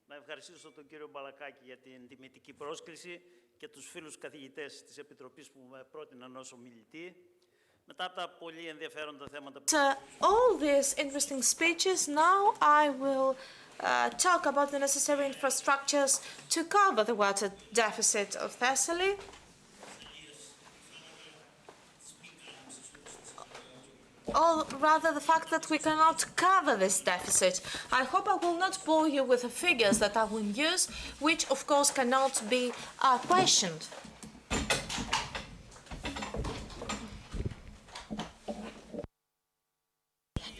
Να ευχαριστήσω τον κύριο Μπαλακάκη για την τιμητική πρόσκληση και τους φίλους καθηγητές της Επιτροπής που με πρότειναν ως ομιλητή. Μετά από τα πολύ ενδιαφέροντα θέματα. All these interesting speeches, now I will talk about the necessary infrastructures to cover the water deficit of Thessaly. Or rather the fact that we cannot cover this deficit. I hope I will not bore you with the figures that I will use, which of course cannot be questioned.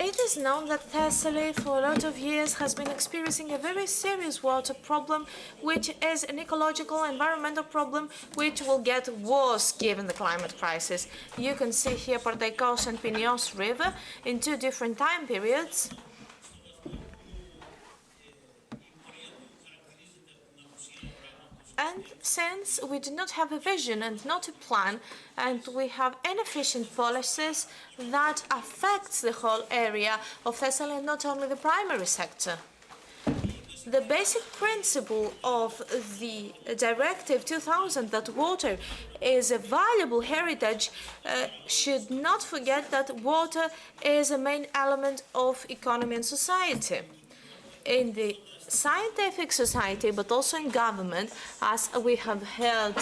It is known that Thessaly for a lot of years has been experiencing a very serious water problem, which is an ecological, environmental problem, which will get worse given the climate crisis. You can see here Dercas and Pineos River in two different time periods. And since we do not have a vision and not a plan, and we have inefficient policies that affects the whole area of Thessaly and not only the primary sector. The basic principle of the Directive 2000 that water is a valuable heritage should not forget that water is a main element of economy and society. In the scientific society, but also in government, as we have heard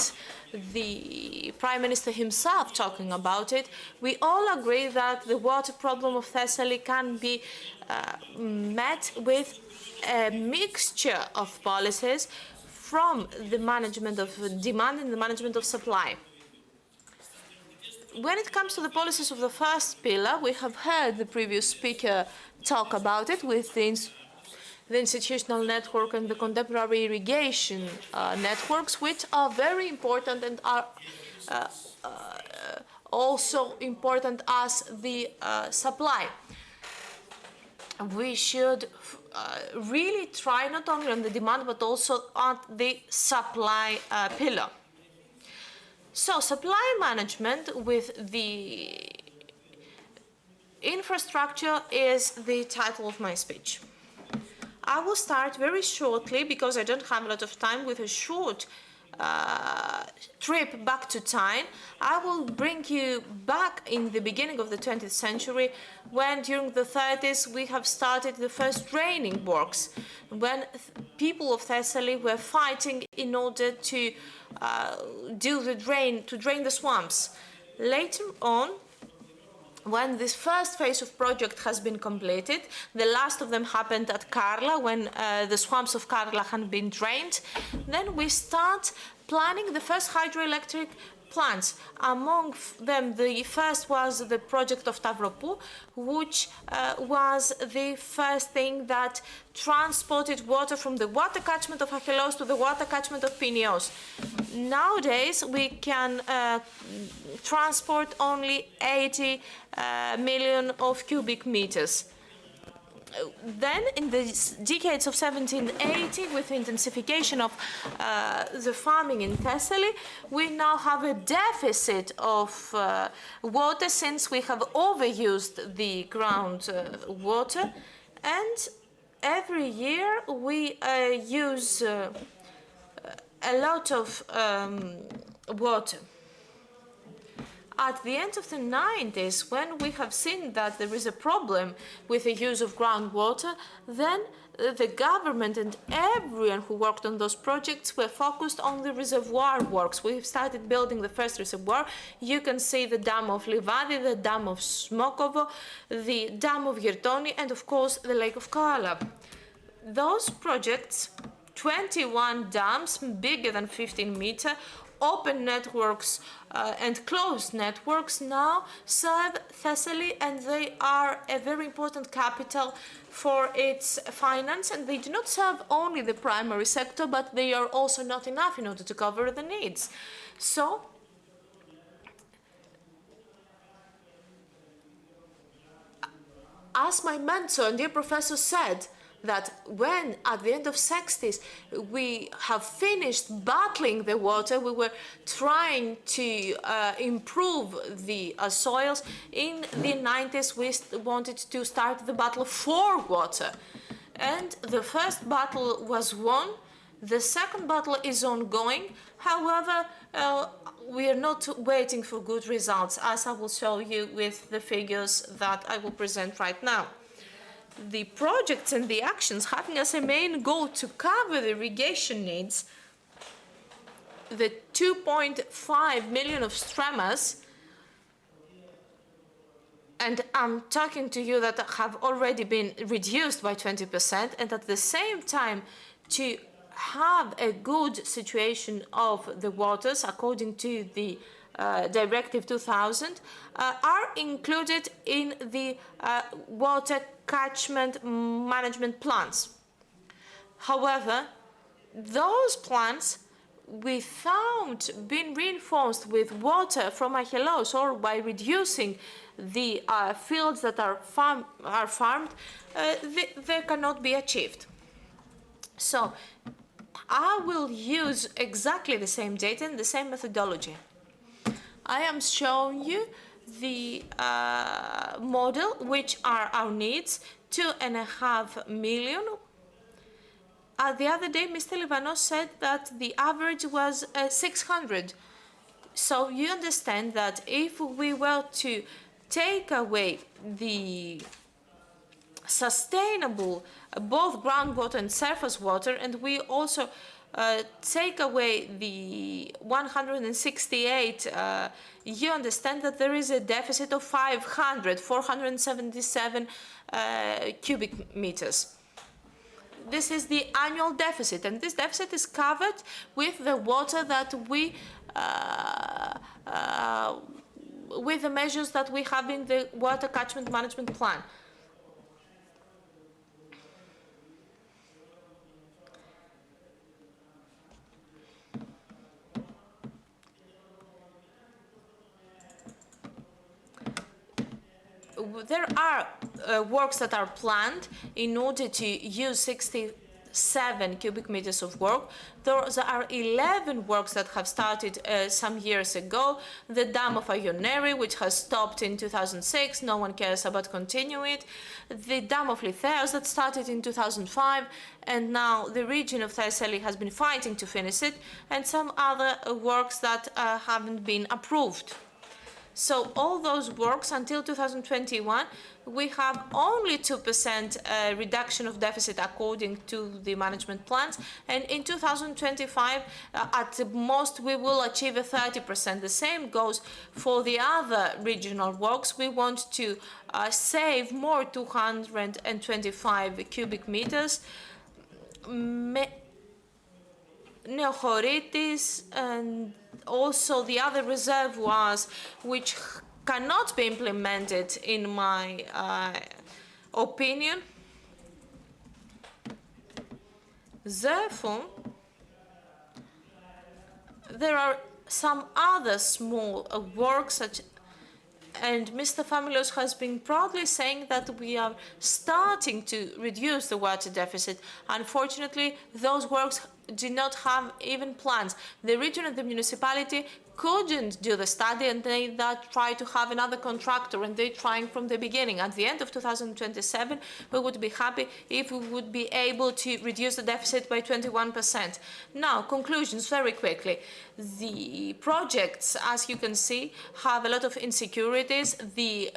the Prime Minister himself talking about it, we all agree that the water problem of Thessaly can be met with a mixture of policies from the management of demand and the management of supply. When it comes to the policies of the first pillar, we have heard the previous speaker talk about it with the institutional network and the contemporary irrigation networks, which are very important and are also important as the supply. We should really try not only on the demand but also on the supply pillar. So supply management with the infrastructure is the title of my speech. I will start very shortly, because I don't have a lot of time, with a short trip back to time. I will bring you back in the beginning of the 20th century, when during the 30s we have started the first draining works, when people of Thessaly were fighting in order to drain the swamps. Later on, when this first phase of project has been completed, the last of them happened at Karla, when the swamps of Karla had been drained, then we start planning the first hydroelectric plants. Among them, the first was the project of Tavropou, which was the first thing that transported water from the water catchment of Achelos to the water catchment of Pineos. Nowadays, we can transport only 80 million of cubic meters. Then, in the decades of 1780, with the intensification of the farming in Thessaly, we now have a deficit of water, since we have overused the groundwater, and every year we use a lot of water. At the end of the 90s, when we have seen that there is a problem with the use of groundwater, then the government and everyone who worked on those projects were focused on the reservoir works. We started building the first reservoir. You can see the dam of Livadi, the dam of Smokovo, the dam of Girtoni, and of course the lake of Kala. Those projects, 21 dams bigger than 15 meters, open networks and closed networks, now serve Thessaly, and they are a very important capital for its finance, and they do not serve only the primary sector, but they are also not enough in order to cover the needs. So as my mentor and dear professor said, that when at the end of 60s we have finished battling the water, we were trying to improve the soils. In the 90s we wanted to start the battle for water. And the first battle was won. The second battle is ongoing. However, we are not waiting for good results, as I will show you with the figures that I will present right now. The projects and the actions having as a main goal to cover the irrigation needs, the 2.5 million of stremas, and I'm talking to you that have already been reduced by 20%, and at the same time to have a good situation of the waters according to the Directive 2000 are included in the water catchment management plans. However, those plans, without being reinforced with water from Achelos or by reducing the fields that are farmed, they cannot be achieved. So I will use exactly the same data and the same methodology. I am showing you the model, which are our needs, 2.5 million. The other day, Mr. Livanos said that the average was 600. So you understand that if we were to take away the sustainable both groundwater and surface water, and we also take away the 168, you understand that there is a deficit of 477 cubic meters. This is the annual deficit, and this deficit is covered with the water that we, with the measures that we have in the water catchment management plan. There are works that are planned in order to use 67 cubic meters of work. There are 11 works that have started some years ago. The dam of Ioneri, which has stopped in 2006, no one cares about continuing it. The dam of Lytheos that started in 2005, and now the region of Thessaly has been fighting to finish it, and some other works that haven't been approved. So all those works until 2021, we have only 2% reduction of deficit according to the management plans. And in 2025, at the most, we will achieve a 30%. The same goes for the other regional works. We want to save more 225 cubic meters. Neochoritis and also the other reservoirs which cannot be implemented in my opinion. Therefore, there are some other small works such, and Mr. Familos has been proudly saying that we are starting to reduce the water deficit. Unfortunately, those works do not have even plans. The region and the municipality couldn't do the study, and they try to have another contractor, and they're trying from the beginning. At the end of 2027, we would be happy if we would be able to reduce the deficit by 21%. Now, conclusions very quickly. The projects, as you can see, have a lot of insecurities. The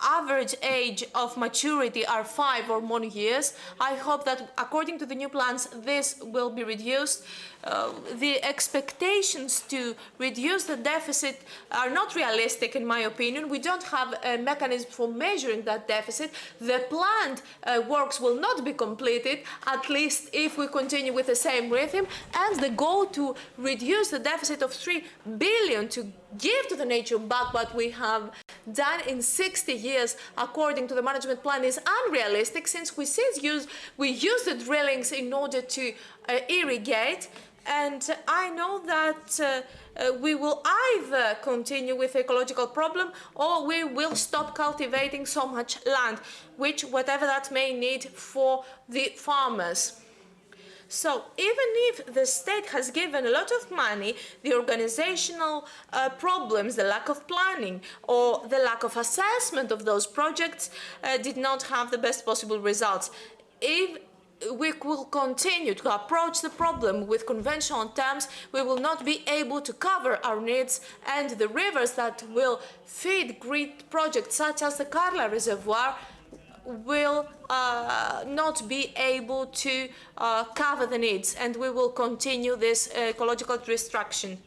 average age of maturity are 5 or more years. I hope that according to the new plans, this will be reduced. The expectations to reduce the deficit are not realistic, in my opinion. We don't have a mechanism for measuring that deficit. The planned works will not be completed, at least if we continue with the same rhythm. And the goal to reduce the deficit of 3 billion to give to the nature back what we have done in 60 years according to the management plan is unrealistic, since we use the drillings in order to irrigate. And I know that we will either continue with the ecological problem, or we will stop cultivating so much land, which whatever that may need for the farmers. So even if the state has given a lot of money, the organizational problems, the lack of planning or the lack of assessment of those projects did not have the best possible results. If we will continue to approach the problem with conventional terms, we will not be able to cover our needs, and the rivers that will feed grid projects such as the Karla Reservoir will not be able to cover the needs, and we will continue this ecological destruction.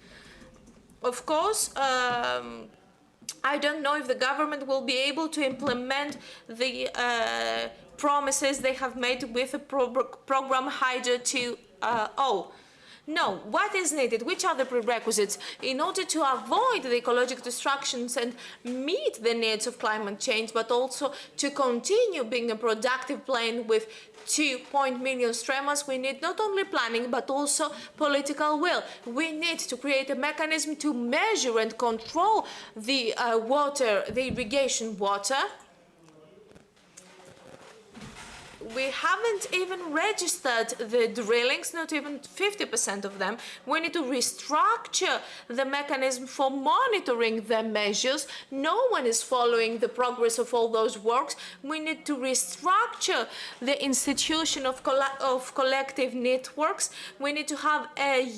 Of course, I don't know if the government will be able to implement the promises they have made with the program Hydro 2.0. No, what is needed? Which are the prerequisites in order to avoid the ecological destructions and meet the needs of climate change, but also to continue being a productive plain with 2 million stremas? We need not only planning, but also political will. We need to create a mechanism to measure and control the the irrigation water. We haven't even registered the drillings, not even 50% of them. We need to restructure the mechanism for monitoring the measures. No one is following the progress of all those works. We need to restructure the institution of collective networks. We need to have a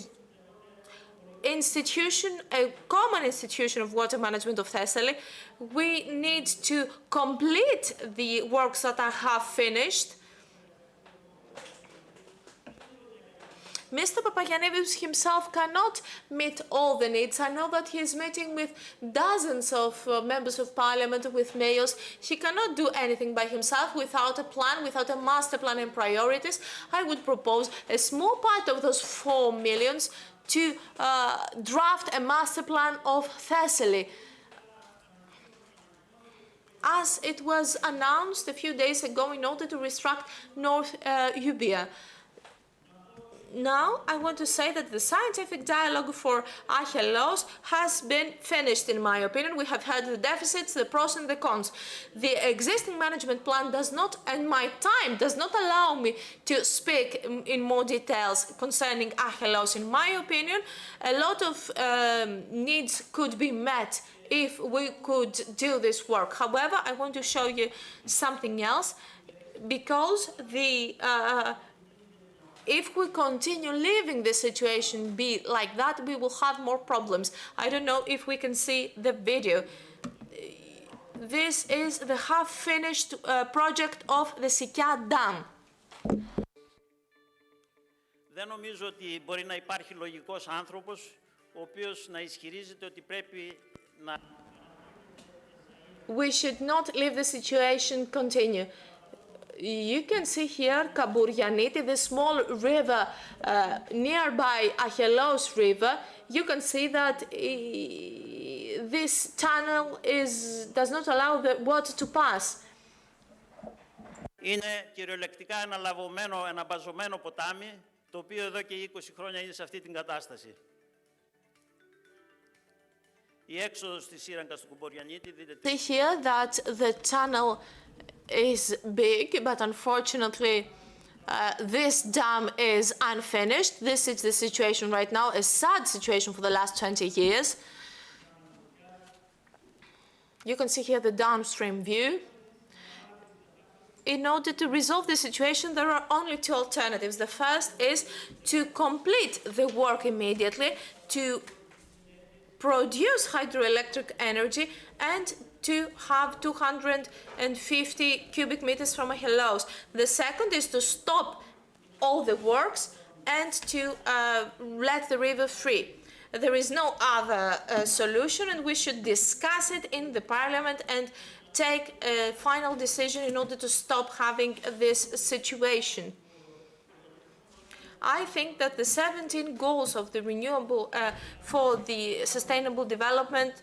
common institution of water management of Thessaly. We need to complete the works that are half finished. Mr. Papagianidis himself cannot meet all the needs. I know that he is meeting with dozens of members of parliament, with mayors. He cannot do anything by himself without a plan, without a master plan and priorities. I would propose a small part of those 4 millions to draft a master plan of Thessaly, as it was announced a few days ago, in order to restructure North Euboea. Now, I want to say that the scientific dialogue for Achelos has been finished, in my opinion. We have heard the deficits, the pros and the cons. The existing management plan does not, and my time does not allow me to speak in more details concerning Achelos. In my opinion, a lot of needs could be met if we could do this work. However, I want to show you something else, because if we continue leaving the situation be like that, we will have more problems. I don't know if we can see the video. This is the half-finished project of the Sikia Dam. Δεν νομίζω ότι μπορεί να υπάρχει λογικός άνθρωπος ο οποίος να ισχυρίζεται ότι πρέπει να... We should not leave the situation continue. You can see here Papagianidis, the small river nearby Achelos River. You can see that this tunnel does not allow the water to pass. Είναι κυριολεκτικά ένα λαβωμένο, ένα μπαζωμένο ποτάμι, το οποίο εδώ και 20 χρόνια είναι σε αυτή την κατάσταση. Η έξοδος της σύραγγας του Papagianidis... See here that the tunnel is big, but unfortunately this dam is unfinished. This is the situation right now, a sad situation for the last 20 years. You can see here the downstream view. In order to resolve the situation, there are only two alternatives. The first is to complete the work immediately, to produce hydroelectric energy, and to have 250 cubic meters from Achelos. The second is to stop all the works and to let the river free. There is no other solution, and we should discuss it in the parliament and take a final decision in order to stop having this situation. I think that the 17 goals of the renewable for the sustainable development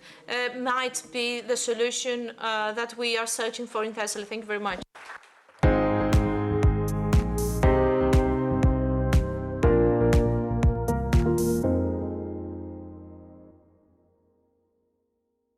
might be the solution that we are searching for in Thessaly. Thank you very much.